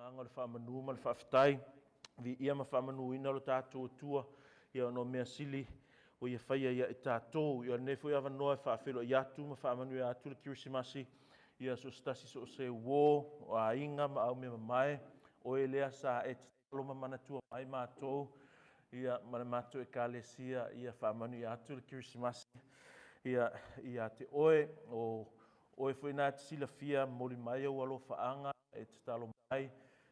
anga le whamanu ma le whawhitai, vi ia ma whamanu ina lo tātou tua, ia no mea sili, o ia whaia ia i tātou, ia nefo ia wanoa e whawhelo i atu, ma whamanu i atu le kirisimasi, ia so stasi so se wō, o a inga ma au mea mai, o e lea sa e talo ma manatua mai mātou, ia ma le mātou e kālesia, ia whamanu i atu le kirisimasi, ia te oe, o e whaina te sila fia mori mai au alo whaanga, e te talo mai,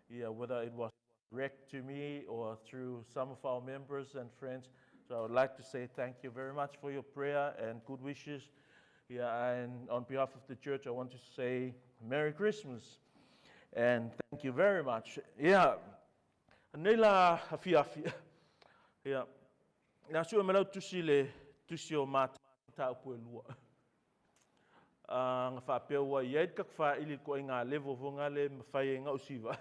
ia whether it was direct to me or through some of our members and friends. So I would like to say thank you very much for your prayer and good wishes. Yeah, and on behalf of the church, I want to say Merry Christmas and thank you very much. Yeah, nela afia. Yeah, na sua melau tusi o mata upu e lua. Nga whapea ua iait kak wha ili ko inga levo vonga le mawhai inga usiva.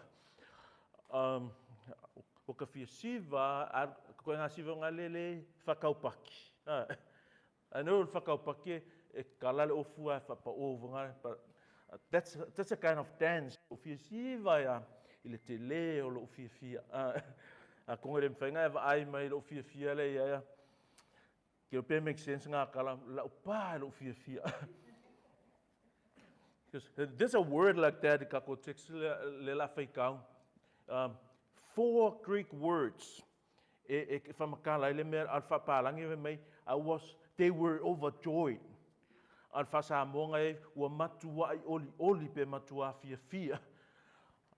O ka fia siva, ko inga siva nga le whakaupaki. I know whakaupaki e kalale o fua e whapa o vonga, but that's a kind of dance. O fia siva ya, ili te le o lo fia. Ko ngere mwhainga e wa ai mai lo fia le ia. Ki o pe make sense ngā kala, la upa lo fia. There's a word like that, kako text le la whaikau. 4 Greek words. Whamakala, ele mea alfa palangi mai, they were overjoyed. Alfa sa monga e, ua matua i oli pe matua fia.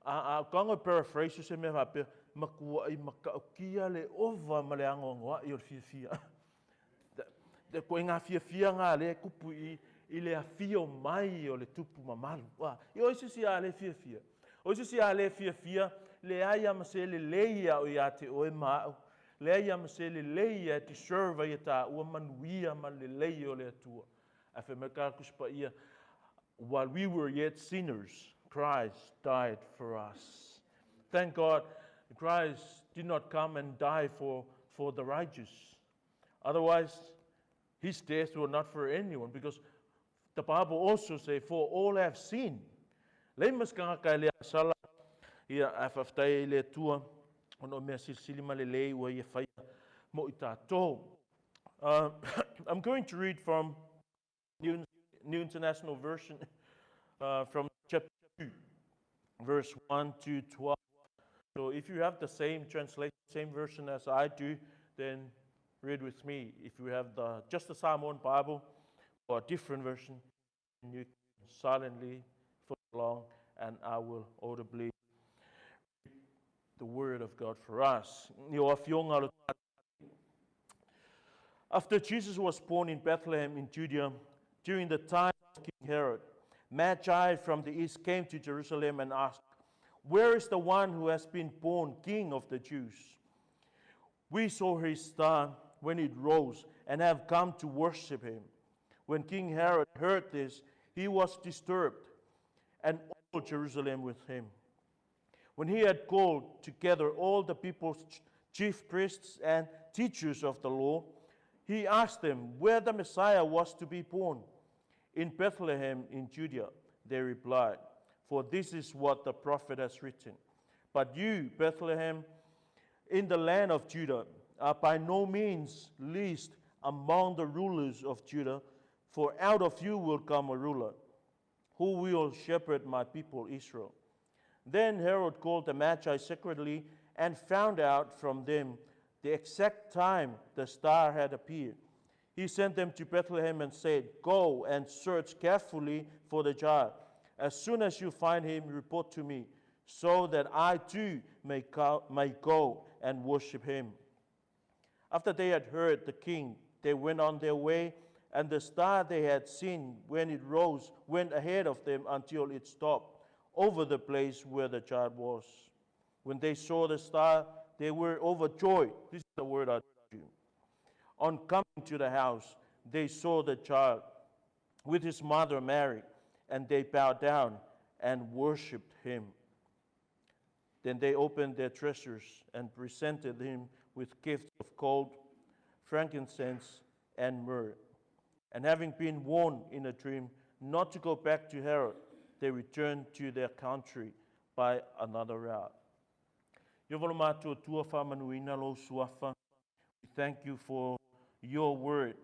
Kanga paraphrase se mea hape, makua i makaukia le ova ma le angongoa i o fia. Ko inga fia ngā le kupu i le afio mai o le tupu mamalu. I oisu si a le fia. Oisu si a le fia, le aia ma se le leia o ia te oe mao. Le aia ma se le leia te serva i ta ua manuia ma le leia o le atua. A fe meka kuspa ia, while we were yet sinners, Christ died for us. Thank God, Christ did not come and die for the righteous. Otherwise, his death were not for anyone, because the Bible also says, for all have sinned. Le maskanga ka le sala ia afaftai le tua ono mea silima le lei ua ia whaia mo i tātou. I'm going to read from New International Version from chapter 2, verse 1 to 12. So if you have the same translation, same version as I do, then read with me. If you have just the Psalm 1 Bible or a different version, you can silently follow along and I will audibly read the word of God for us. After Jesus was born in Bethlehem in Judea, during the time of King Herod, Magi from the east came to Jerusalem and asked, "Where is the one who has been born King of the Jews? We saw his star when it rose and have come to worship him." When King Herod heard this, he was disturbed, and all Jerusalem with him. When he had called together all the people's chief priests and teachers of the law, he asked them where the Messiah was to be born. "In Bethlehem in Judea," they replied, "for this is what the prophet has written. But you, Bethlehem, in the land of Judah, are by no means least among the rulers of Judah, for out of you will come a ruler, who will shepherd my people Israel." Then Herod called the Magi secretly and found out from them the exact time the star had appeared. He sent them to Bethlehem and said, "Go and search carefully for the child. As soon as you find him, report to me, so that I too may go and worship him." After they had heard the king, they went on their way, and the star they had seen when it rose went ahead of them until it stopped over the place where the child was. When they saw the star, they were overjoyed. This is the word I told you. On coming to the house, they saw the child with his mother Mary, and they bowed down and worshipped him. Then they opened their treasures and presented him with gifts of gold, frankincense, and myrrh. And having been warned in a dream not to go back to Herod, they returned to their country by another route. Yovalamatua tua whamanuina lo suafa. We thank you for your word,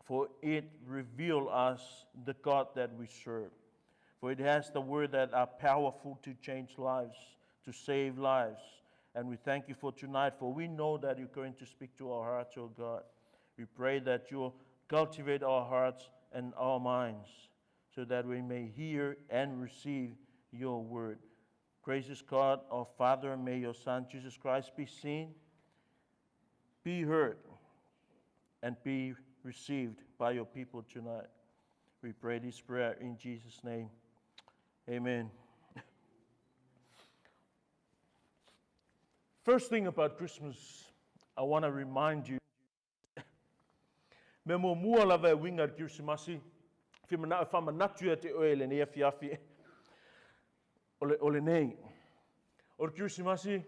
for it reveals us the God that we serve. For it has the word that are powerful to change lives, to save lives. And we thank you for tonight, for we know that you're going to speak to our hearts, oh God. We pray that you'll cultivate our hearts and our minds so that we may hear and receive your word. Gracious God, our Father, may your Son, Jesus Christ, be seen, be heard, and be received by your people tonight. We pray this prayer in Jesus' name. Amen. First thing about Christmas, I want to remind you. Me mo mua lava e winga Kirsimasi, fi mana fa manatu e te oele ne afi ole nei. O Kirsimasi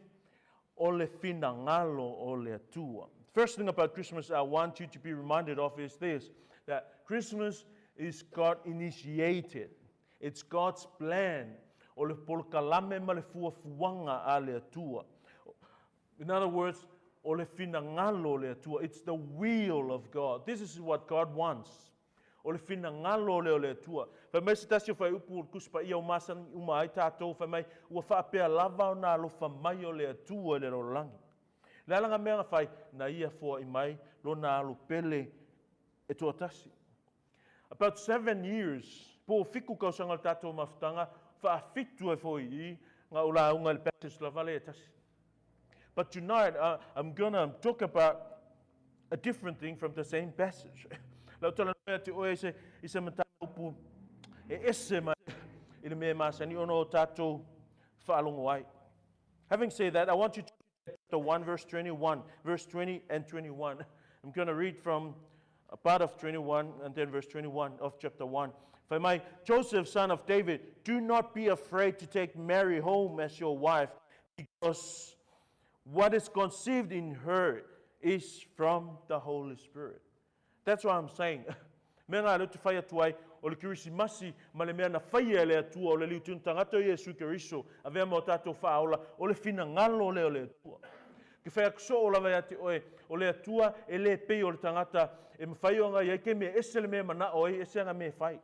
ole fina ngalo ole atua. First thing about Christmas I want you to be reminded of is this, that Christmas is God initiated. It's God's plan. Ole polkalame male fuafuanga ale atua. In other words, ole fina ngalo ole atua. It's the will of God. This is what God wants. Ole fina ngalo ole atua. Fa mai sitasio fa upu kuspa ia umasan umai tatou fa mai ua fa pea lava na lo fa mai ole atua le rolangi. Lalanga mea fai na ia fo I mai lo na lo pele e tuatasi. About 7 years, po fiku kausanga tatou mafutanga fa fitu e fo I nga ula unga le Baptist la vale e tasi. But tonight, I'm going to talk about a different thing from the same passage. Having said that, I want you to read chapter 1, verse 21, verse 20 and 21. I'm going to read from a part of 21 and then verse 21 of chapter 1. For my Joseph, son of David, do not be afraid to take Mary home as your wife, because what is conceived in her is from the Holy Spirit. That's what I'm saying. Mena le tu fai atuai o le Kirsimasi ma le mea na fai le atua o le liutun tangata Yesu Keriso avea mo tatou whaola o le fina ngalo le o le atua. Ki whai akso o lawa ati oe o le atua e le pei o le tangata e mwhai o ngai eke mea ese le mea mana oe ese anga mea whai.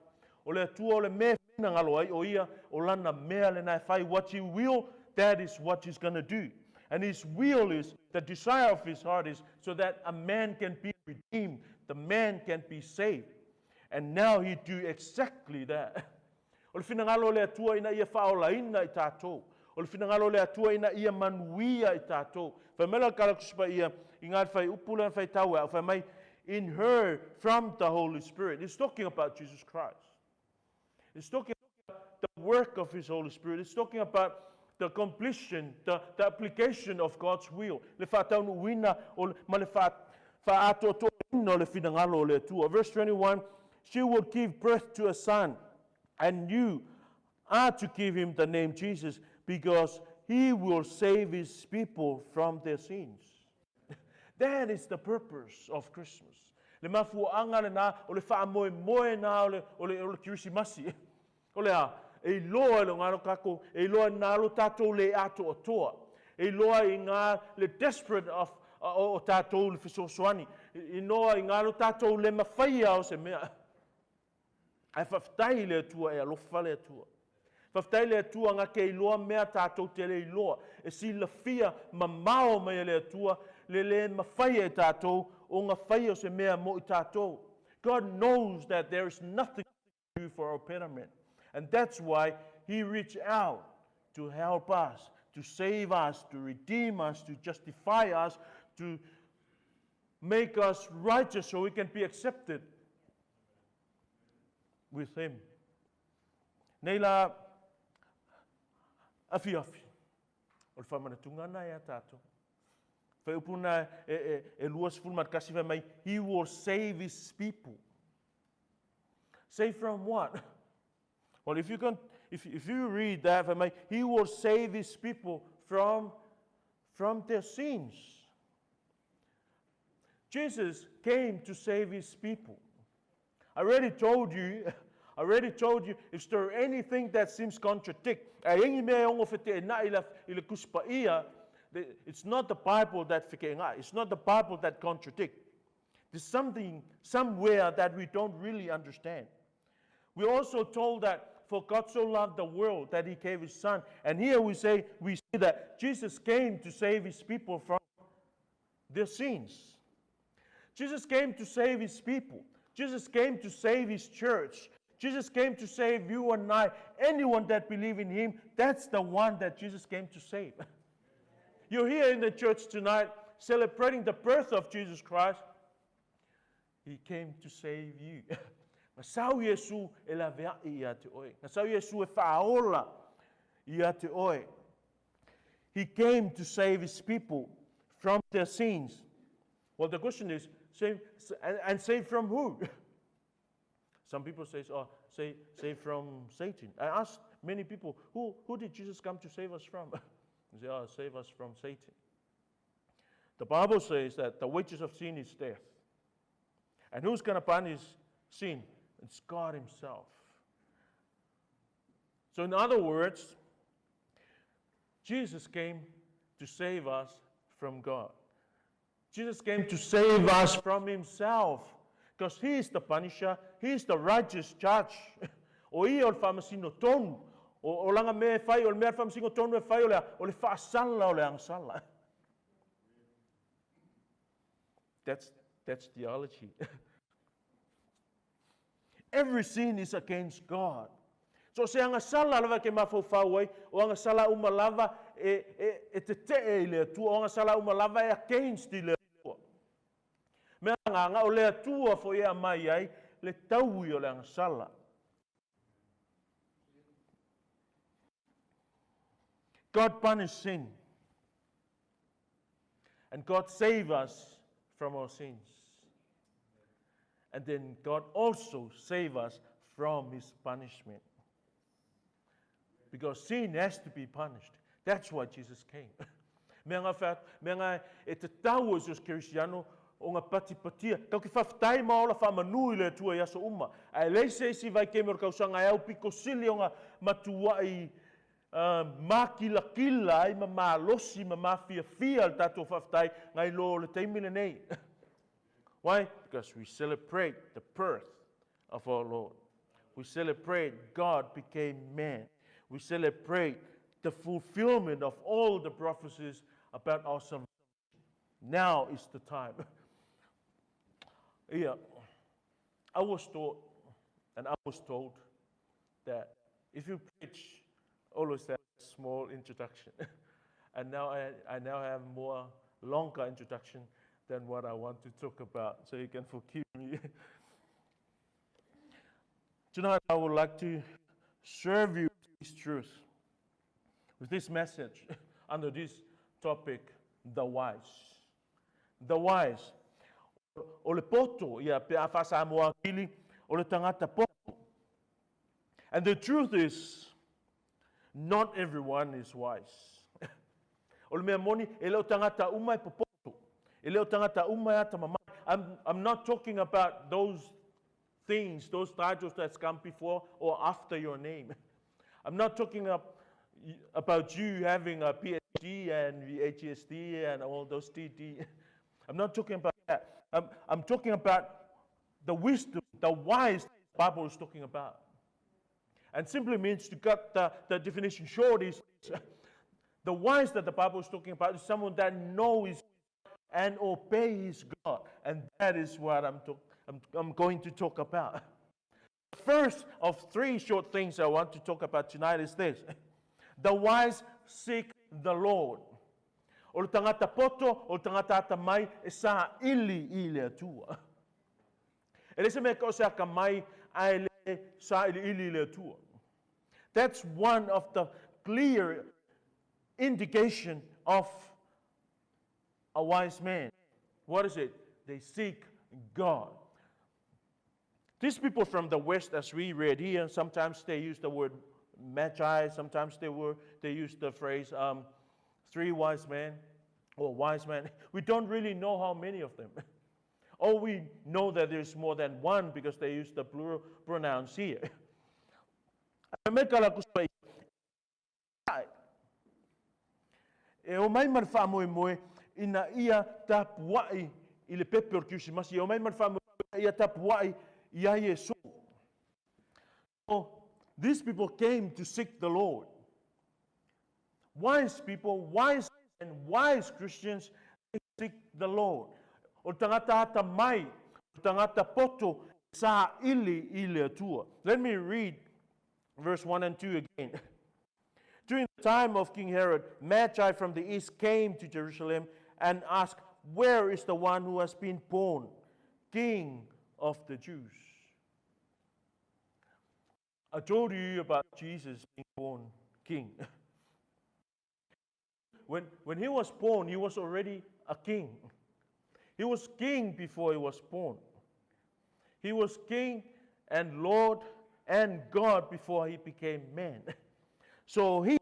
O le atua o le mea fina ngalo ai o ia o lana mea le nai whai. What he will, that is what he's going to do. And his will is, the desire of his heart is so that a man can be redeemed, the man can be saved. And now he do exactly that. O le finangalo le atua ina ia whaolaina I tātou. O le finangalo le atua ina ia manuia I tātou. Whamela karakuspa ia I ngā whai upula whai taua. Whamai in her from the Holy Spirit. It's talking about Jesus Christ. It's talking about the work of his Holy Spirit. It's talking about the completion, the application of God's will. Le whātaunu wina o ma le whāatoto ino le finangalo le tua. Verse 21, she will give birth to a son, and you are to give him the name Jesus, because he will save his people from their sins. That is the purpose of Christmas. Le mafuanga le na o le whaamoe na o le Kirsimasi. O le a. E loa le ngaro kako, e loa nalo tatou le ato o toa. E loa I ngā le desperate of o tatou le fisosoani. E loa I ngaro tatou le mawhaia o se mea. Ai whaftai le atua e alofa le atua. Whaftai le atua ngā ke I loa mea tatou te le I loa. E si la fia mamao mai le atua, le mawhaia I tatou, o ngā whaia o se mea mo I tatou. God knows that there is nothing to do for our betterment. And that's why he reached out to help us, to save us, to redeem us, to justify us, to make us righteous so we can be accepted with him. Neila afi. O whamanatunga na ea tātou. Whai upuna e luas fulmat kasi mai, he will save his people. Save from what? Well, if you read that, he will save his people from their sins. Jesus came to save his people. I already told you I already told you, if there anything that seems contradict, it's not the Bible that it's not the Bible that contradicts. There's something somewhere that we don't really understand. We're also told that for God so loved the world that he gave his son. And here we see that Jesus came to save his people from their sins. Jesus came to save his people. Jesus came to save his church. Jesus came to save you and I. Anyone that believes in him, that's the one that Jesus came to save. You're here in the church tonight celebrating the birth of Jesus Christ. He came to save you. Nasau Yesu e la vea ia te oe. Nasau Yesu e whaola ia te oe. He came to save his people from their sins. Well, the question is, save from who? Some people say, save from Satan. I asked many people, who did Jesus come to save us from? They say, save us from Satan. The Bible says that the wages of sin is death. And who's going to punish sin? It's God himself. So in other words, Jesus came to save us from God. Jesus came to save us from himself. Because he is the punisher, he is the righteous judge. O ia o le whamasino tonu. O langa me whai, o le mea whamasino tonu e whai o le whaasala o le angsala. That's theology. Every sin is against God. So se anga sala lava ke mafau ai, o anga sala uma lava e te te le tu, o anga sala uma lava e against le tu. Me anga o le tua fo ia mai ai, le taui o le anga sala. God punished sin. And God saved us from our sins. And then God also saved us from his punishment. Because sin has to be punished. That's why Jesus came. Menga e te tau Jesus Cristiano o ngā patipatia. Kau ki whawhtai maola whamanui le tua yaso uma. Ai leise si vai kemur kausanga e au piko sili o ngā matua i makila kila ai ma malosi ma mafia fia al tato whawhtai ngai lo le teimine nei. Why? Because we celebrate the birth of our Lord. We celebrate God became man. We celebrate the fulfillment of all the prophecies about our salvation. Now is the time. Yeah, I was taught and I was told that if you preach, always have a small introduction. And now I now have more longer introduction than what I want to talk about, so you can forgive me. Tonight I would like to serve you this truth with this message under this topic, the wise. The wise. O le poto ia pe a whasa moa kili o le tangata poto. And the truth is, not everyone is wise. O le mea moni e leo tangata umai popoto. I'm not talking about those things, those titles that's come before or after your name. I'm not talking about you having a PhD and VHSD and all those TD. I'm not talking about that. I'm talking about the wisdom, the wise the Bible is talking about. And simply means, to cut the definition short, is the wise that the Bible is talking about is someone that knows and obeys God. And that is what I'm going to talk about. The first of three short things I want to talk about tonight is this. The wise seek the Lord. O le tangata poto, o le tangata ata mai, e sa ili le atua. E lese me ko sa ka mai, ai le sa ili le atua. That's one of the clear indication of a wise man. What is it? They seek God. These people from the West, as we read here, sometimes they use the word magi, sometimes they use the phrase three wise men or wise men. We don't really know how many of them. Or we know that there's more than one because they use the plural pronouns here. Me kala kuspa e o mai mar fa moe ina ia tapuai I le pepe kiusi masi o mai mar fa moe ia tapuai ia Yesu. So these people came to seek the Lord. Wise people, wise and wise Christians, they seek the Lord. O tangata ata mai, o tangata poto sa ili le atua. Let me read verse 1 and 2 again. During the time of King Herod, Magi from the east came to Jerusalem and asked, "Where is the one who has been born, King of the Jews?" I told you about Jesus being born king. When he was born, he was already a king. He was king before he was born. He was king and Lord and God before he became man. So he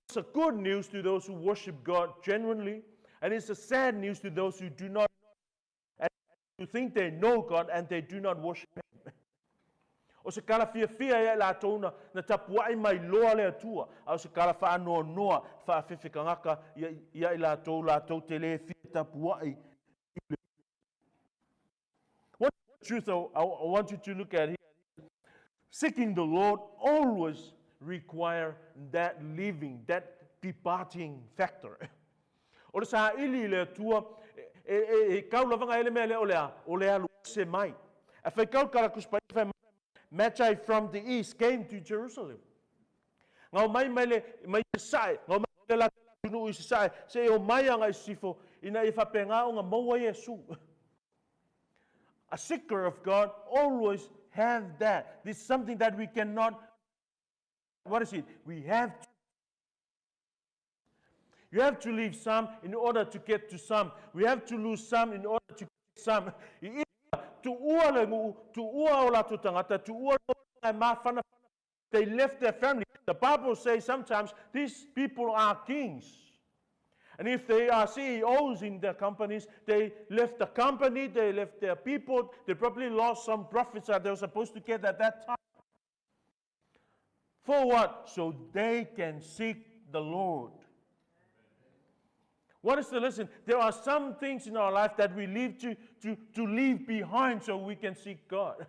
was a good news to those who worship God genuinely, and it's a sad news to those who do not, and who think they know God and they do not worship Him. O se kala fia ia la tona na tapuai mai loa le atua, o se kala fa noa fa fefekangaka ia la tau tele fia tapuai. One truth I want you to look at here. Seeking the Lord always require that living, that departing factor. O sa ili le tua kau lavanga ele mele o lea lu se mai. A fai kau kala kuspai Magi from the east came to Jerusalem. Ngau mai sai, ngau mai la tunu I sai, se o mai anga sifo ina I fapenga o nga maua Yesu. A seeker of God always have that. This is something that we cannot, what is it? We have to. You have to leave some in order to get to some. We have to lose some in order to get some. They left their family. The Bible says sometimes these people are kings. And if they are CEOs in their companies, they left the company, they left their people, they probably lost some profits that they were supposed to get at that time. For what? So they can seek the Lord. What is the lesson? There are some things in our life that we leave to leave behind so we can seek God.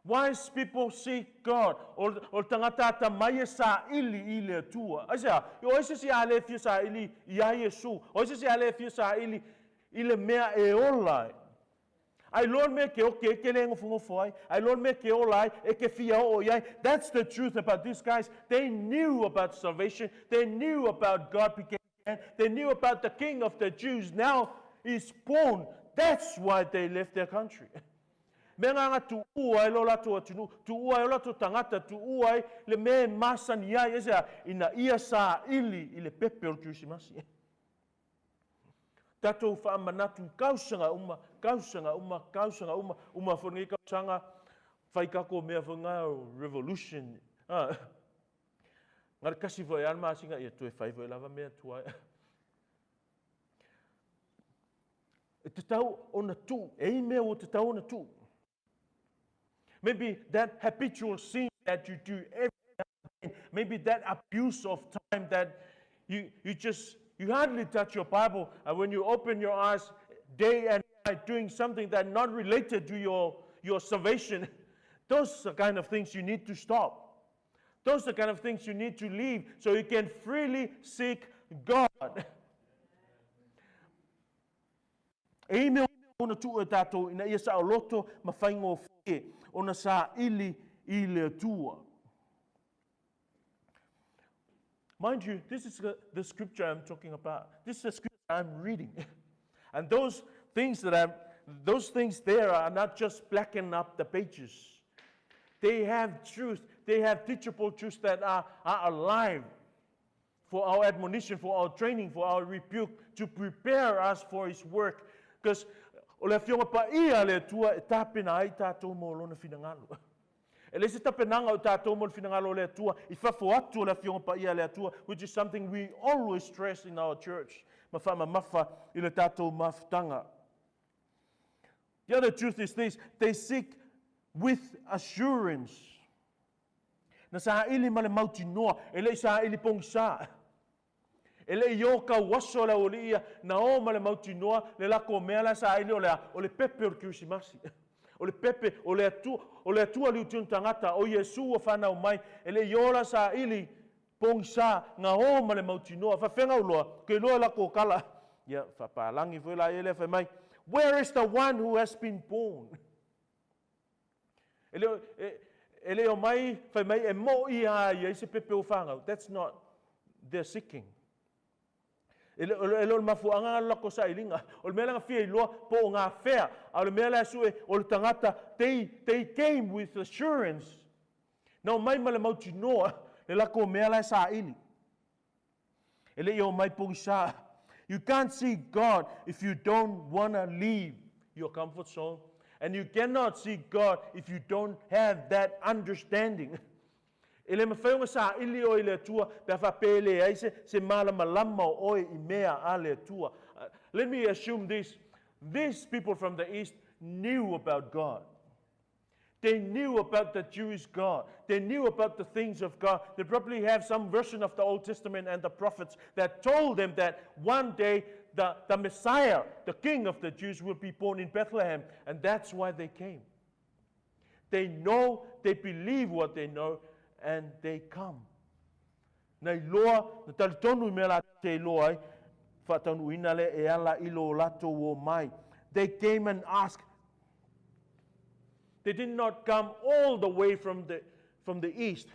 Wise people seek God. O tangata ta mai sa ili tua. Asa, o ese si ale fi sa ili ia Yesu. O ese si ale fi sa ili ile mea e olai. Ai lon me ke o ke lengo fungo foi. Ai lon me ke olai e ke fia o ia. That's the truth about these guys. They knew about salvation. They knew about God became man. They knew about the King of the Jews. Now he's born. That's why they left their country. Menga tu uai lo la tu atunu, tu uai lo tu tangata, tu uai le me masan ia esa ina ia sa ili ile pepe o tusimasi. Tato fa manatu kausanga uma foni kausanga fai kako mea fanga revolution. Ngar kasi foi arma singa ia tu fai foi lava mea tu ai. Te tau ona tu, e me o te tau ona tu. Maybe that habitual sin that you do every day, maybe that abuse of time that you hardly touch your Bible, and when you open your eyes day and night doing something that not related to your salvation, those are the kind of things you need to stop. Those are the kind of things you need to leave so you can freely seek God. Amen. Ona tu e tatou ina ia sa o loto mawhaingo whake ona sa ili le tua. Mind you, this is the scripture I'm talking about. This is the scripture I'm reading. And those things there are not just blacking up the pages. They have truth. They have teachable truths that are alive for our admonition, for our training, for our rebuke, to prepare us for His work. Because o le fionga pa ia le tua e tapena ai tātou mo lona finangalo. E le se tapenanga o tātou mo finangalo le tua, I fafo atu o le fionga pa ia le tua, which is something we always stress in our church. Mawhama mafa I le tātou mafutanga. The other truth is this, they seek with assurance. na sa ili male mautinoa, ele sa ili pong sa. Ele yo ka waso la olia na o male mautinoa le la komela sa ili o le pepe o kiusimasi. O le pepe o le atua liutun tangata o Yesu o whanau mai ele yola sa ili pong sa nga o male mautinoa fa fenga uloa ke loa la ko kala ya fa palangi foi la ele fa mai. Where is the one who has been born? Ele o mai fa mai e mo ia ia se pepe o whanga. That's not they're seeking. Ele mafuanga la ko sa ilinga. O le mela fia loa po nga fea. O le mela sue o le tangata they came with assurance. No mai male mautinoa le la ko mela sa ili. Ele o mai po sa. You can't see God if you don't want to leave your comfort zone. And you cannot see God if you don't have that understanding. Ele mawhaunga sa ili o ile tua, pe fa pele ai se malama o I mea ale tua. Let me assume this. These people from the East knew about God. They knew about the Jewish God. They knew about the things of God. They probably have some version of the Old Testament and the prophets that told them that one day the Messiah, the King of the Jews, will be born in Bethlehem. And that's why they came. They know, they believe what they know, and they come. Nei loa, na talitonu me la te loa ai, whatanu inale e ala ilo lato o mai. They came and asked. They did not come all the way from the east.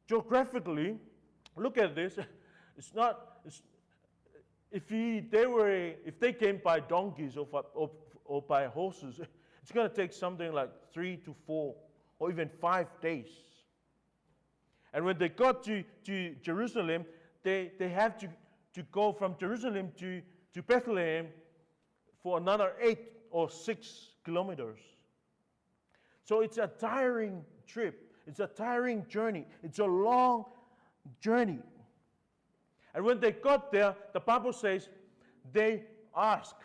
Geographically, look at this. If they came by donkeys or by horses, it's going to take something like 3 to 4 or even 5 days. And when they got to Jerusalem, they have to go from Jerusalem to Bethlehem for another 8 or 6 kilometers. So it's a tiring trip. It's a tiring journey. It's a long journey. And when they got there, the Bible says they asked.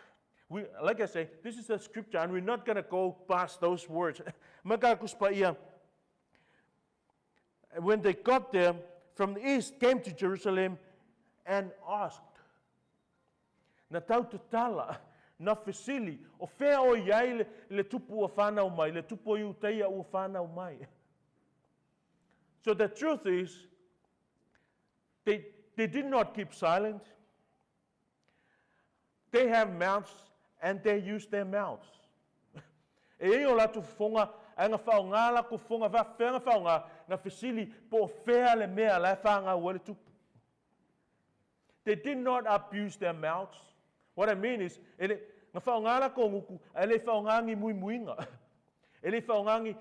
Like I say, this is a scripture, and we're not going to go past those words. When they got there, from the east, came to Jerusalem and asked. Na tau tutala. Na fesili o fea o iai le tupu o whanau mai, le tupu o iuteia o whanau mai. So the truth is, they did not keep silent. They have mouths, and they use their mouths. E o la tu fonga, anga whaonga la ku fonga, whenga whaonga, na fesili po fea le mea la whanga o le tupu. They did not abuse their mouths. What I mean is, ele whaongala ko nguku, ele whaongangi muinga. Ele whaongangi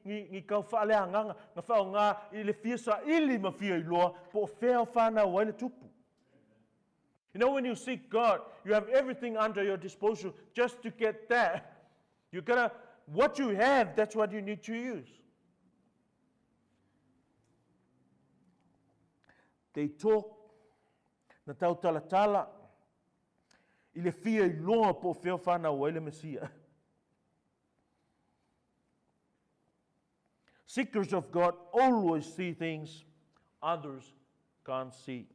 ngi kau whaaleanganga, nga whaonga ile fiesa ili mawhia iloa, po whea whana o ele tupu. You know, when you seek God, you have everything under your disposal just to get that. You gotta, what you have, that's what you need to use. They talk, na tau talatala, ile fia iloa po feo whana o ele Mesia. Seekers of God always see things others can't see.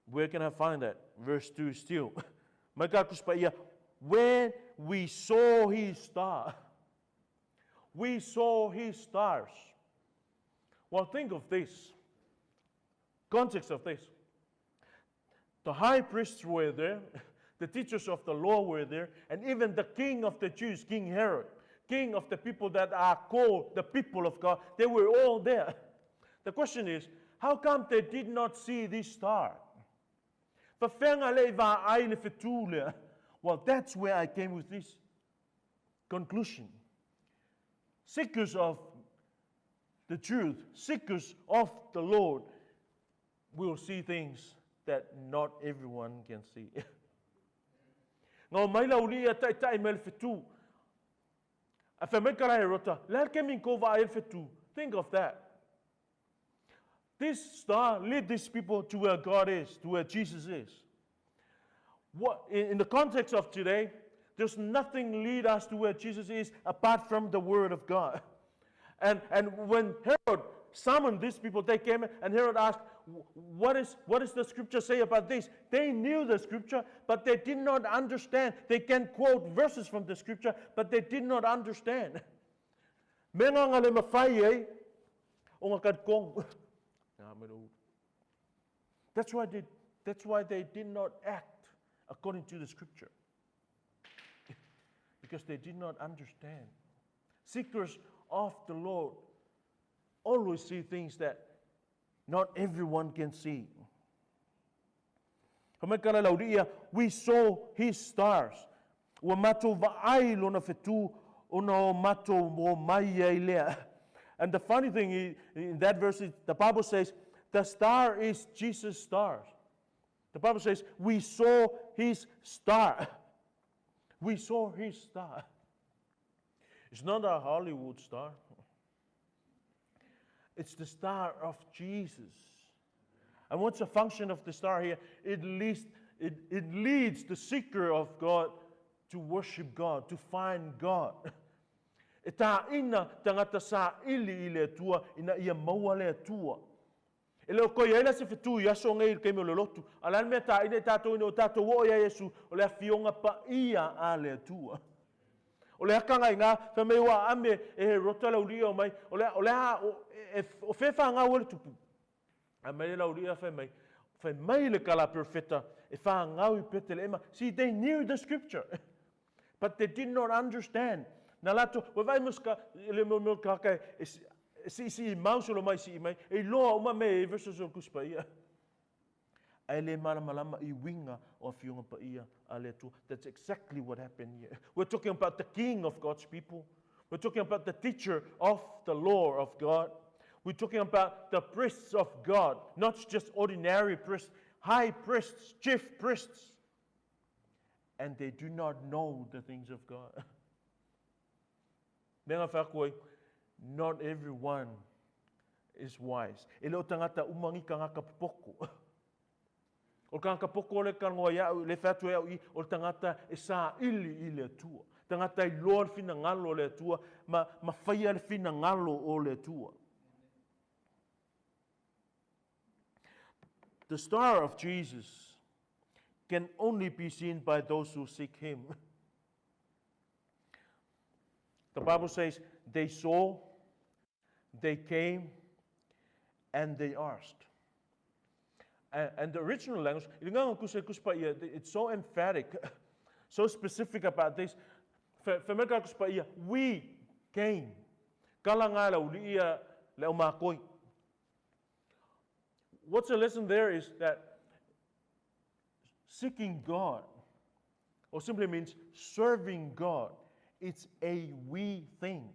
Where can I find that? Verse 2 still. When we saw his star, we saw his stars. Well, think of this. Context of this. The high priests were there, the teachers of the law were there, and even the king of the Jews, King Herod, king of the people that are called the people of God, they were all there. The question is, how come they did not see this star? Well, that's where I came with this conclusion. Seekers of the truth, seekers of the Lord, will see things that not everyone can see. Think of that. This star led these people to where God is, to where Jesus is. What, in the context of today, there's nothing lead us to where Jesus is apart from the Word of God. And when Herod summoned these people, they came and Herod asked, what does the scripture say about this? They knew the scripture, but they did not understand. They can quote verses from the scripture, but they did not understand. That's why they did not act according to the scripture. Because they did not understand. Seekers of the Lord always see things that not everyone can see. We saw his stars. And the funny thing is, in that verse, the Bible says, the star is Jesus' stars. The Bible says, we saw his star. We saw his star. It's not a Hollywood star. It's the star of Jesus. And what's the function of the star here? It leads the seeker of God to worship God, to find God. Eta ina tangata sa ili tua ina ia maua le tua. Ele ko ia se fitu ia so ngai ke me lotu. Alan me ta ina tato ina tato wo ia Yesu o le fionga pa ia a le tua. O le kanga inga fa me wa ame e rota la ulia mai o le o fe fa nga wo tupu. A me la ulia fa mai le kala perfetta e fa nga u petelema. See, they knew the scripture, but they did not understand. Na lato wa vai muska le mo ka si mausulo mai si mai e loa uma me versus o kuspa ia. Ele malama I winga o fionga pa ia ale tu. That's exactly what happened here. We're talking about the king of God's people. We're talking about the teacher of the law of God. We're talking about the priests of God, not just ordinary priests, high priests, chief priests. And they do not know the things of God. Not everyone is wise. Ele o tangata umangi ka ngaka poko. O ka ngaka poko le ka ngoia le fatu e o tangata e sa ili le tua. Tangata I loa fina ngalo le tua, ma faia le fina ngalo o le tua. The star of Jesus can only be seen by those who seek him. The Bible says they saw, they came, and they asked. And the original language, it's so emphatic, so specific about this. We came. What's the lesson there is that seeking God, or simply means serving God, it's a we thing.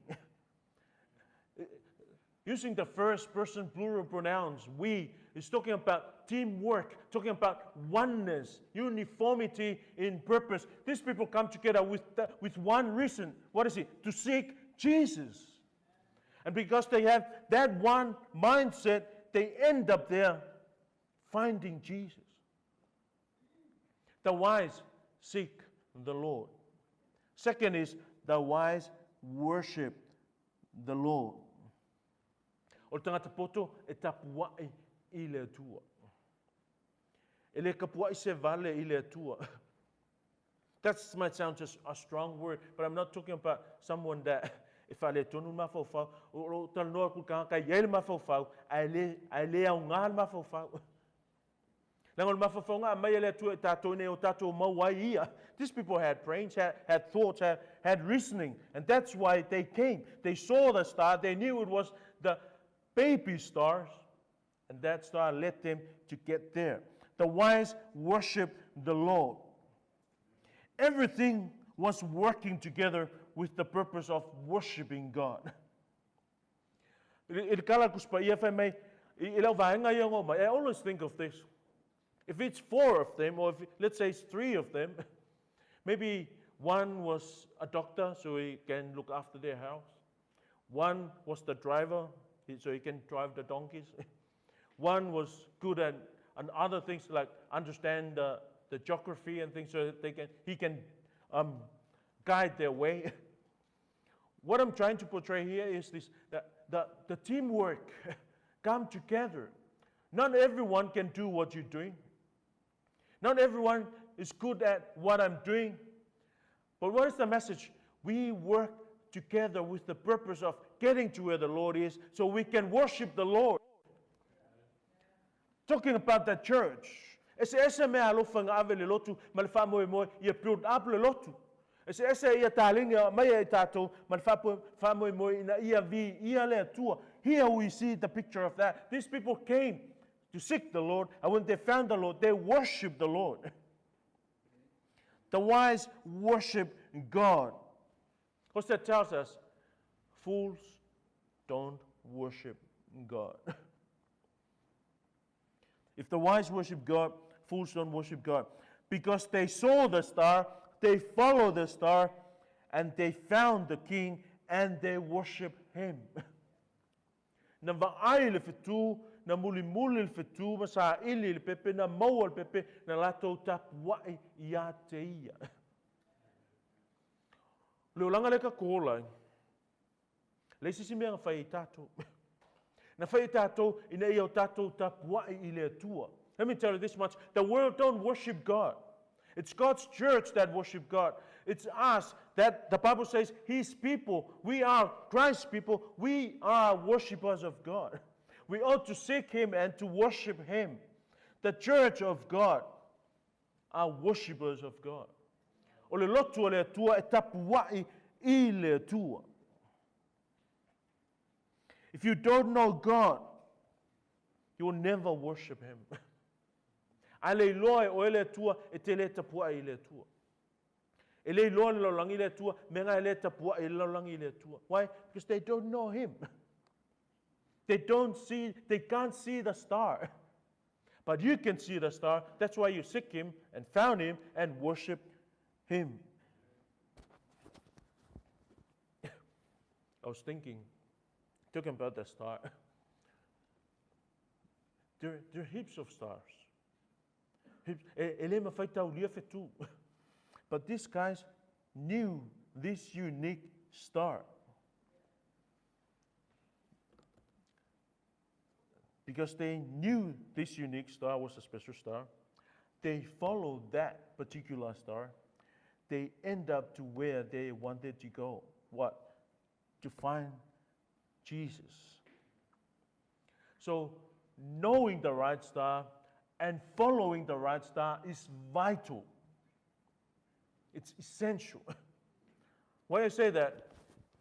Using the first person plural pronouns, we, is talking about teamwork, talking about oneness, uniformity in purpose. These people come together with one reason. What is it? To seek Jesus. And because they have that one mindset, they end up there finding Jesus. The wise seek the Lord. Second is the wise worship the Lord. O tangata poto e tapua I le tua. Ele kapua I se vale I le tua. That might sound just a strong word, but I'm not talking about someone that if I le tonu mafofau o tanoa ku ka yele mafofau ai le au ngal mafofau. Langol mafofau nga mai le tua tato ne o tato mawai ia. These people had brains, had thoughts, had reasoning, and that's why they came. They saw the star, they knew it was the baby stars, and that star led them to get there. The wise worship the Lord. Everything was working together with the purpose of worshiping God. I always think of this. If it's 4 of them, or if, let's say it's 3 of them, maybe one was a doctor, so he can look after their house. One was the driver, so he can drive the donkeys. One was good at other things like understand the geography and things, so that he can guide their way. What I'm trying to portray here is this, the teamwork come together. Not everyone can do what you're doing. Not everyone is good at what I'm doing. But what is the message? We work together with the purpose of getting to where the Lord is so we can worship the Lord. Talking about the church. Ese me alo fanga ave le lotu malfa mo ia build up le lotu. Ese ia talinga mai ia tato malfa mo ina ia vi ia le tua. Here we see the picture of that. These people came to seek the Lord, and when they found the Lord, they worshiped the Lord. The wise worship God. Because that tells us, fools don't worship God. If the wise worship God, fools don't worship God. Because they saw the star, they followed the star, and they found the king, and they worship him. Na vaai le fitu, na muli le fitu, masa ili le pepe, na maua le pepe, na lato tapuai ia te ia. Leo langa leka kola, le sisi mea whai tato. Na whai tato, ina ia tato tapuai ile tua. Let me tell you this much, the world don't worship God. It's God's church that worship God. It's us that the Bible says His people. We are Christ's people. We are worshippers of God. We ought to seek Him and to worship Him. The church of God are worshippers of God. O le lotu le tua e tapuai I le tua. If you don't know God, you will never worship Him. Ale loe o ele tua e te le tapua I le tua. Ele loe lo langi le tua, menga ele tapua I lo langi le tua. Why? Because they don't know Him. They can't see the star. But you can see the star. That's why you seek Him and found Him and worship Him. I was thinking, talking about the star. There are heaps of stars. But these guys knew this unique star. Because they knew this unique star was a special star, they followed that particular star. They end up to where they wanted to go. What? To find Jesus. So, knowing the right star and following the right star is vital. It's essential. Why I say that?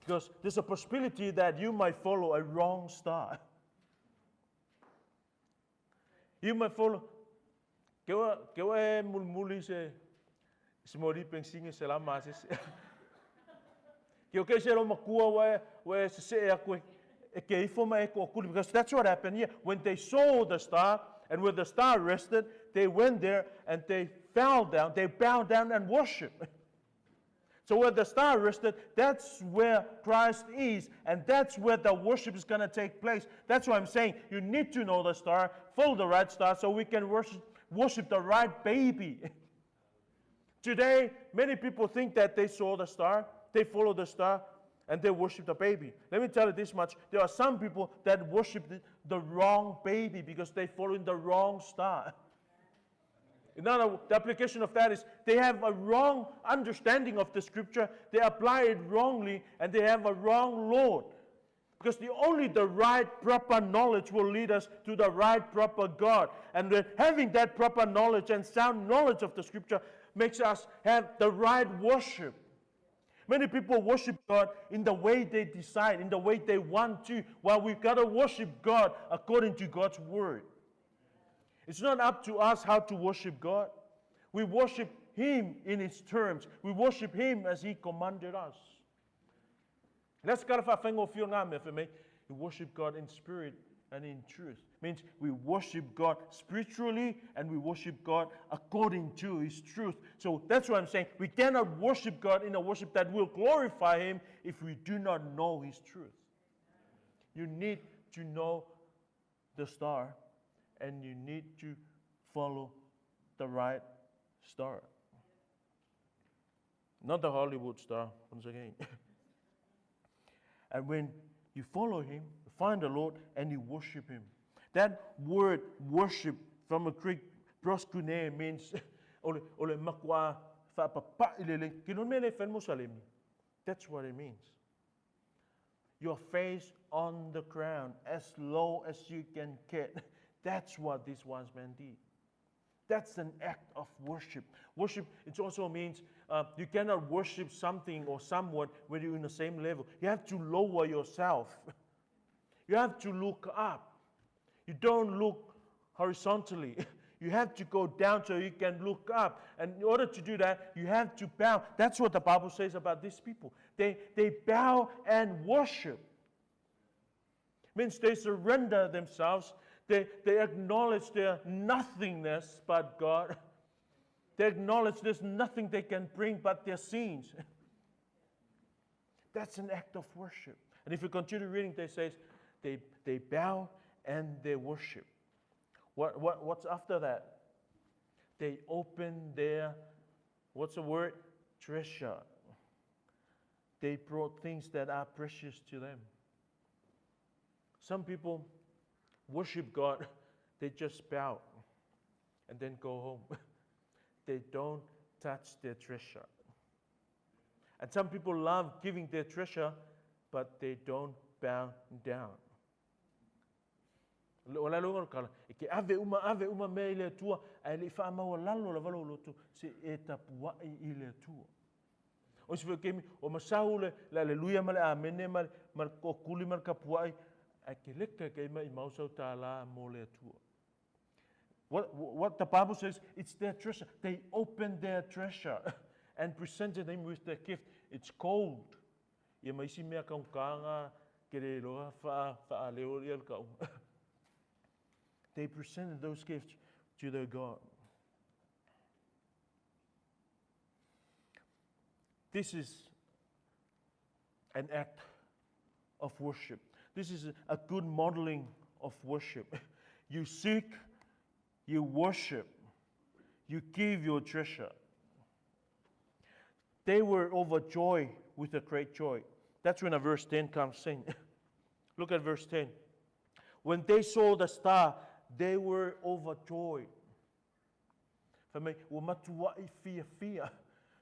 Because there's a possibility that you might follow a wrong star. You might follow. Kewa mulmuli se mori pensinge se la masis. Kewa se lo makua we se akwe. Because that's what happened here. When they saw the star, and when the star rested, they went there and they fell down, they bowed down and worshiped. So where the star rested, that's where Christ is, and that's where the worship is going to take place. That's why I'm saying you need to know the star, follow the right star, so we can worship the right baby. Today, many people think that they saw the star, they follow the star, and they worship the baby. Let me tell you this much. There are some people that worship the wrong baby because they follow in the wrong star. Another, the application of that is they have a wrong understanding of the scripture. They apply it wrongly, and they have a wrong Lord. Because only the right, proper knowledge will lead us to the right, proper God. And having that proper knowledge and sound knowledge of the scripture makes us have the right worship. Many people worship God in the way they decide, in the way they want to, while we've got to worship God according to God's word. It's not up to us how to worship God. We worship Him in His terms. We worship Him as He commanded us. Let's go to we worship God in spirit and in truth. Means we worship God spiritually and we worship God according to His truth. So that's what I'm saying. We cannot worship God in a worship that will glorify Him if we do not know His truth. You need to know the star, and you need to follow the right star. Not the Hollywood star, once again. And when you follow Him, you find the Lord, and you worship Him. That word worship from a Greek proskune means ole makwa fa papa ilele kinumele fen musalimi. That's what it means. Your face on the ground, as low as you can get. That's what these wise men did. That's an act of worship. Worship, it also means you cannot worship something or someone when you're in the same level. You have to lower yourself. You have to look up. You don't look horizontally. You have to go down so you can look up. And in order to do that, you have to bow. That's what the Bible says about these people. They bow and worship. Means they surrender themselves. They acknowledge their nothingness but God. They acknowledge there's nothing they can bring but their sins. That's an act of worship. And if you continue reading, they say they bow and they worship. What's after that? They open their, what's the word? Treasure. They brought things that are precious to them. Some people worship God, they just bow and then go home. They don't touch their treasure. And some people love giving their treasure, but they don't bow down. Ave uma me ile tua, ai fa ma lalo la valo lotu se etapua ile tua. O se kemi o masaule la aleluia male amene mal kokuli mal kapua ai ke leka ke mai mauso tala mo le tua. What the Bible says, it's their treasure. They opened their treasure and presented Him with their gift. It's cold. Ia mai si mea kaunganga ke re loa fa leo ia kau. They presented those gifts to their God. This is an act of worship. This is a good modeling of worship. You seek, you worship, you give your treasure. They were overjoyed with a great joy. That's when verse 10 comes in. Look at verse 10. When they saw the star, they were overjoyed. Famay, umatua I fia.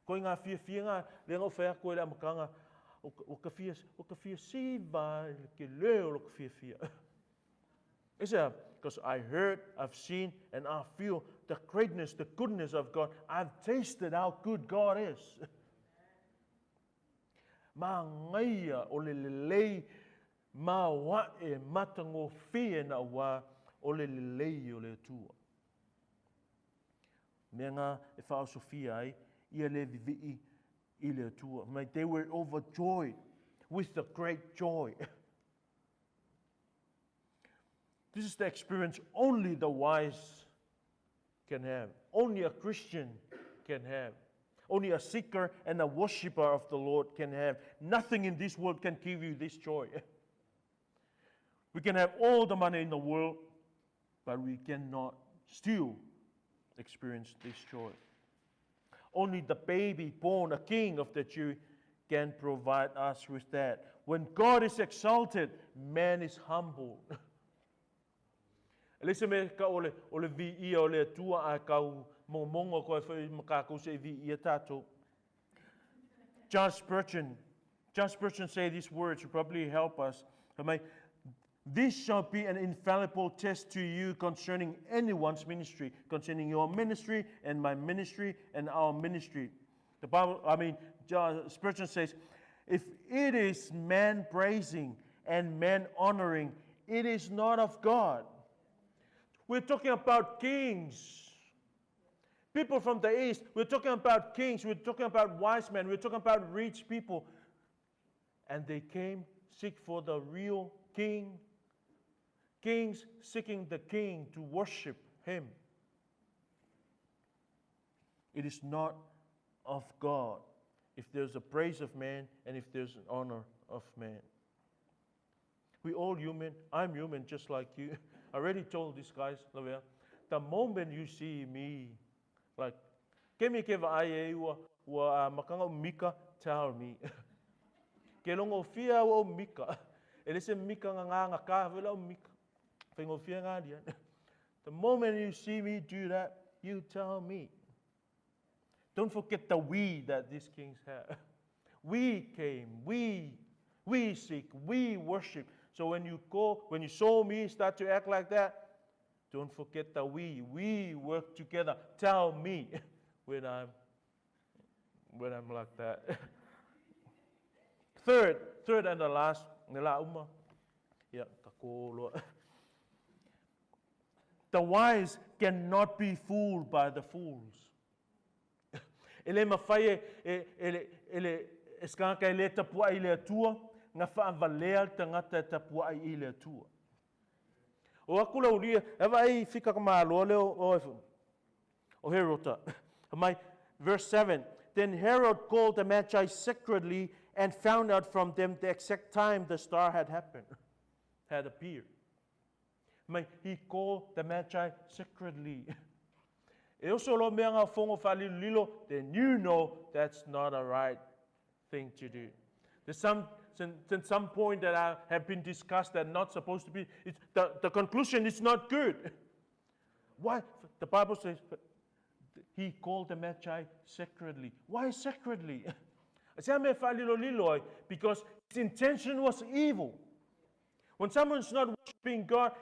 Koi nga fia nga, lengo fea koe la makanga, o ka fia siva, ke leo lo ka fia. It's because I heard, I've seen, and I feel the greatness, the goodness of God. I've tasted how good God is. Ma ngaya o le lei, ma wa e matango fia na wa, o le lei o le tua. Menga e whao Sofia ai, ia le vivi I le tua. They were overjoyed with the great joy. This is the experience only the wise can have. Only a Christian can have. Only a seeker and a worshiper of the Lord can have. Nothing in this world can give you this joy. We can have all the money in the world, but we cannot still experience this joy. Only the baby born a king of the Jew can provide us with that. When God is exalted, man is humbled. Elise me ka ole vi ia ole tua a kau mongo ko e makako se vi ia tato. John Spurgeon say these words to probably help us. This shall be an infallible test to you concerning anyone's ministry, concerning your ministry and my ministry and our ministry. The Bible, John Spurgeon says, if it is man praising and man honoring, it is not of God. We're talking about kings. People from the east, we're talking about kings, we're talking about wise men, we're talking about rich people. And they came seek for the real king. Kings seeking the king to worship him. It is not of God if there's a praise of man and if there's an honor of man. We're all human. I'm human just like you. I already told these guys, the moment you see me, like, kemi keva aye wa makanga mika tell me. Ke longo fia o mika. Ele se mika nga ka vela o mika. Fengo fia nga dia. The moment you see me do that, you tell me. Don't forget the we that these kings have. We came, we seek, we worship. So when you saw me start to act like that, don't forget the we work together. Tell me when I'm like that. Third and the last, the wise cannot be fooled by the fools. Ele mafai ele eskanka ele tapua ile atua nga whaavalea tangata tapua ile atua. O akula uria eva ei fika kama aloa leo o Herota. Verse 7. Then Herod called the Magi secretly and found out from them the exact time the star had appeared. He called the Magi secretly. Then you know that's not a right thing to do. There's some point that have been discussed that not supposed to be. The conclusion is not good. Why? The Bible says he called the Magi secretly. Why secretly? Because his intention was evil. When someone's not worshiping God,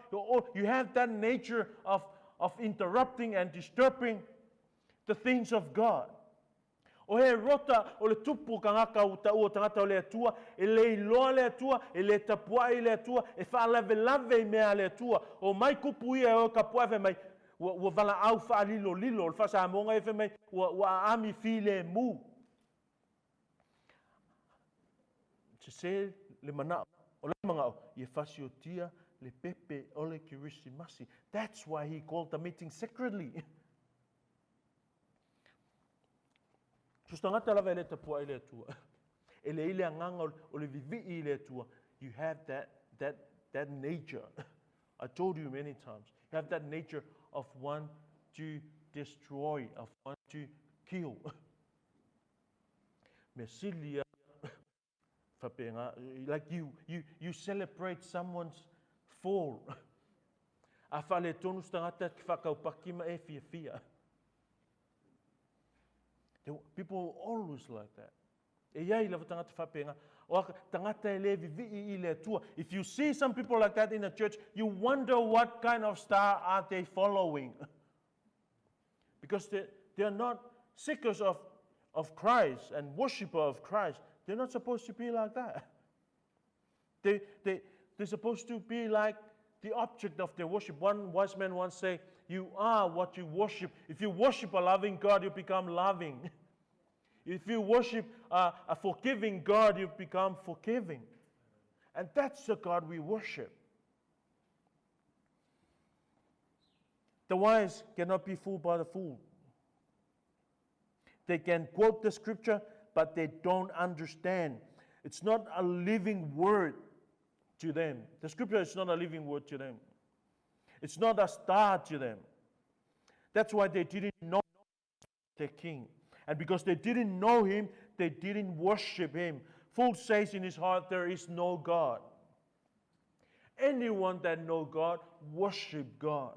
you have that nature of interrupting and disturbing the things of God. O he rota o le tupu kangaka o tangata o le atua, e le iloa le atua, e le tapua i le atua, e whaalave mea le atua. O mai kupu ia o kapua e mai, wa vala au whaalilo lilo, o whasa amonga e mai, wa ami fi le mu. Se se le mana, o le manga o, i whasi o tia, le pepe ole ki risimasi. That's why he called the meeting secretly. Justangata lava ele tapua ile tua. Ele ile anganga o le vivi ile tua. You have that nature. I told you many times. You have that nature of want to destroy, of want to kill. Mesilia like you celebrate someone's fall. Afale tonu stangata whakaupakima e fia. People are always like that. If you see some people like that in a church, you wonder what kind of star are they following. Because they are not seekers of Christ and worshippers of Christ. They're not supposed to be like that. They're supposed to be like the object of their worship. One wise man once said, you are what you worship. If you worship a loving God, you become loving. If you worship a forgiving God, you become forgiving. And that's the God we worship. The wise cannot be fooled by the fool. They can quote the scripture, but they don't understand. It's not a living word to them. The scripture is not a living word to them. It's not a star to them. That's why they didn't know the king. And because they didn't know him, they didn't worship him. Fool says in his heart, there is no God. Anyone that knows God, worship God.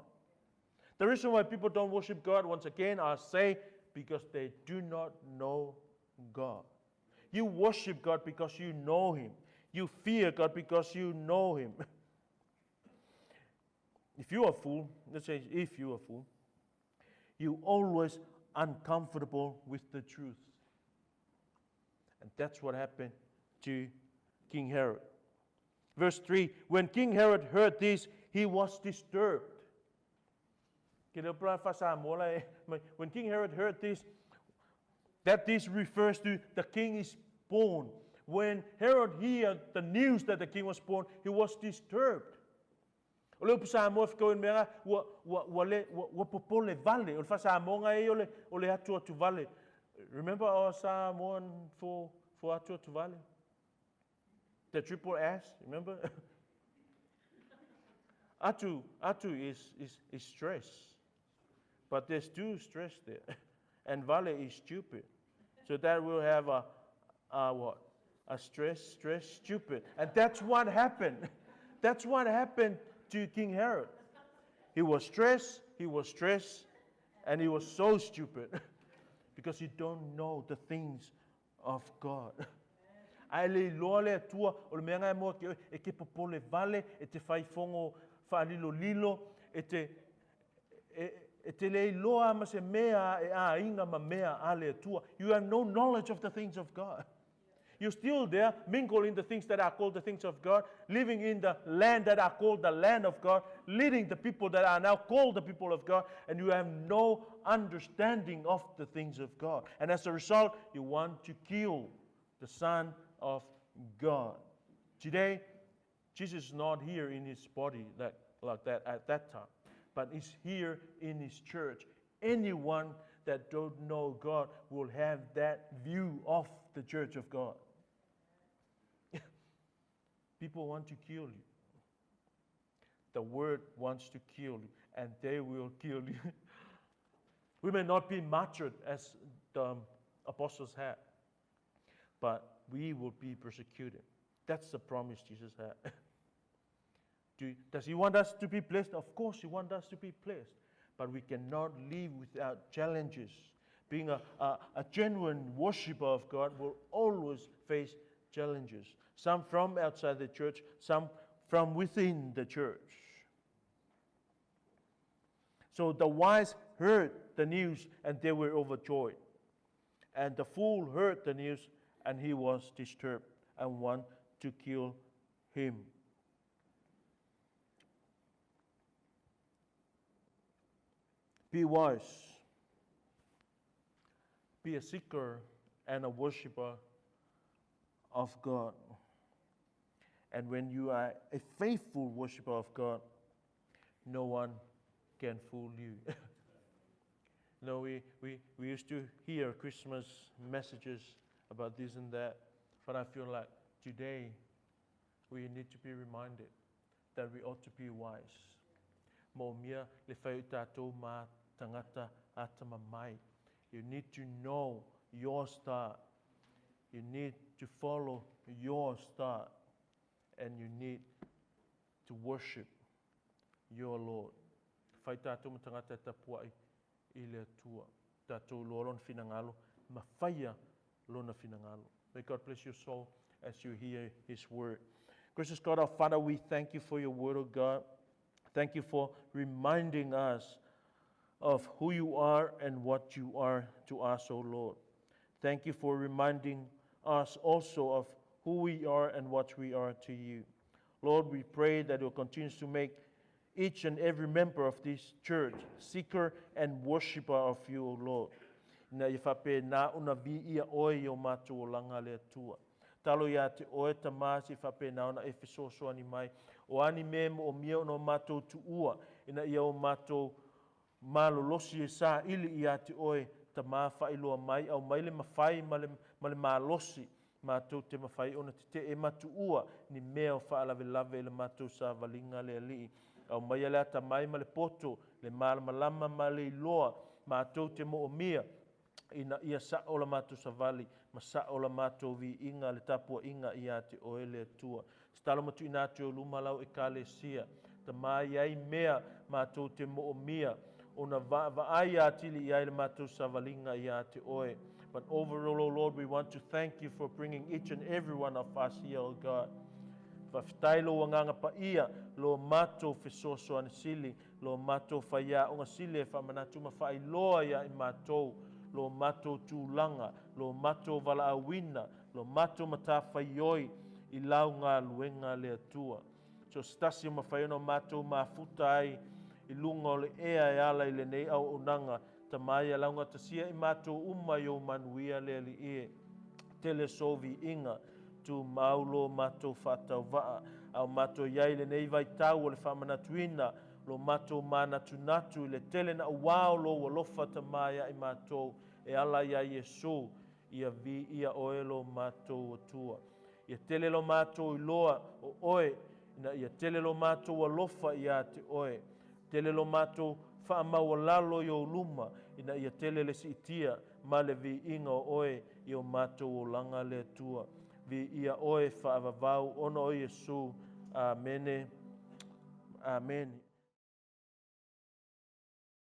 The reason why people don't worship God, once again, I say, because they do not know God. You worship God because you know him. You fear God because you know him. If you are a fool, let's say if you are a fool, you always uncomfortable with the truth. And that's what happened to King Herod. Verse 3, when King Herod heard this, he was disturbed. When King Herod heard this, that this refers to the king is born. When Herod heard the news that the king was born, he was disturbed. Remember our Samoan for Atua to Valley? The triple S, remember? Atu is stress. But there's two stress there. And Valley is stupid. So that will have a stressed, stupid. And that's what happened. That's what happened to King Herod. He was stressed, and he was so stupid because he don't know the things of God. Ai le loa le atua o le mea ngai moa ke popole vale e te fai fongo whaalilo e te le loa ma se mea e a inga ma mea a le atua. You have no knowledge of the things of God. You're still there, mingle in the things that are called the things of God, living in the land that are called the land of God, leading the people that are now called the people of God, and you have no understanding of the things of God. And as a result, you want to kill the Son of God. Today, Jesus is not here in his body like that at that time, but he's here in his church. Anyone that don't know God will have that view of the church of God. People want to kill you. The word wants to kill you, and they will kill you. We may not be martyred as the apostles had, but we will be persecuted. That's the promise Jesus had. Does he want us to be blessed? Of course, he wants us to be blessed. But we cannot live without challenges. Being a genuine worshiper of God will always face challenges. Some from outside the church, some from within the church. So the wise heard the news and they were overjoyed. And the fool heard the news and he was disturbed and wanted to kill him. Be wise. Be a seeker and a worshiper of God. And when you are a faithful worshiper of God, no one can fool you. We used to hear Christmas messages about this and that, but I feel like today we need to be reminded that we ought to be wise. Mo mia le fai tatou ma tangata atama mai. You need to know your star. You need to follow your star. And you need to worship your Lord. Fai tatou matangata tapua I le tua. Tatou lolon finangalo. Mafaya lona finangalo. May God bless your soul as you hear his word. Gracious God, our Father, we thank you for your word, O God. Thank you for reminding us of who you are and what you are to us, O Lord. Thank you for reminding us also of who we are and what we are to you. Lord, we pray that you will continue to make each and every member of this church seeker and worshiper of you, O Lord. Na ifape na una vi ia oi o matu o langa le tua. Talo ia te oe tamasi ifape na una Efeso Fonoti mai. O ani memo o mia no matu tu ua. Ina ia o matu malolosi e sa ili ia te oe tama whailoa mai. Au mai le mawhai male malosi. Mātou te mawhai ona te e matu ua ni mea o whaalawe lawe le mātou sa valinga le alii. Au mai alea ta mai ma le poto, le malama ma le iloa, mātou te mo o mia, ina ia sa o la mātou sa vali, ma sa o la mātou vi inga le tapua inga ia te oe le atua. Stalo matu ina te o lumalau e ka le sia, ta mai ai mea mātou te mo o mia, ona va ai atili ia le mātou sa valinga ia te oe. But overall, O Lord, we want to thank you for bringing each and every one of us here, O God. Whaftailo wanganga pa ia, lo mato fesoso an sili, lo mato whaia o ngasile whamanatu mawhai loa ia I mato, lo mato tūlanga, lo mato vala awina, lo mato mata whaioi I lau ngā luenga le atua. So stasi o mawhaiono mato mafuta ai, I lunga o le ea e ala I le nei au onanga, ta mai launga tasia I mato umai o manuia le ali e. Tele sovi inga, tu maulo mato whatau waa, au mato iai le nei vai tau o le whamanatuina, lo mato manatu le tele na wao lo walofa ta mai I mato, e ala ia Yesu, ia vi ia oelo mato o tua. Ia tele lo mato I loa o oe, na ia tele lo mato walofa ia te oe. Tele lo mato whaamawalalo I o luma, ina ia tele le si itia, ma le vi inga o oe I o mato o langa le tua. vi ia oe whaavavau ono o Iesu. Amen. Amen.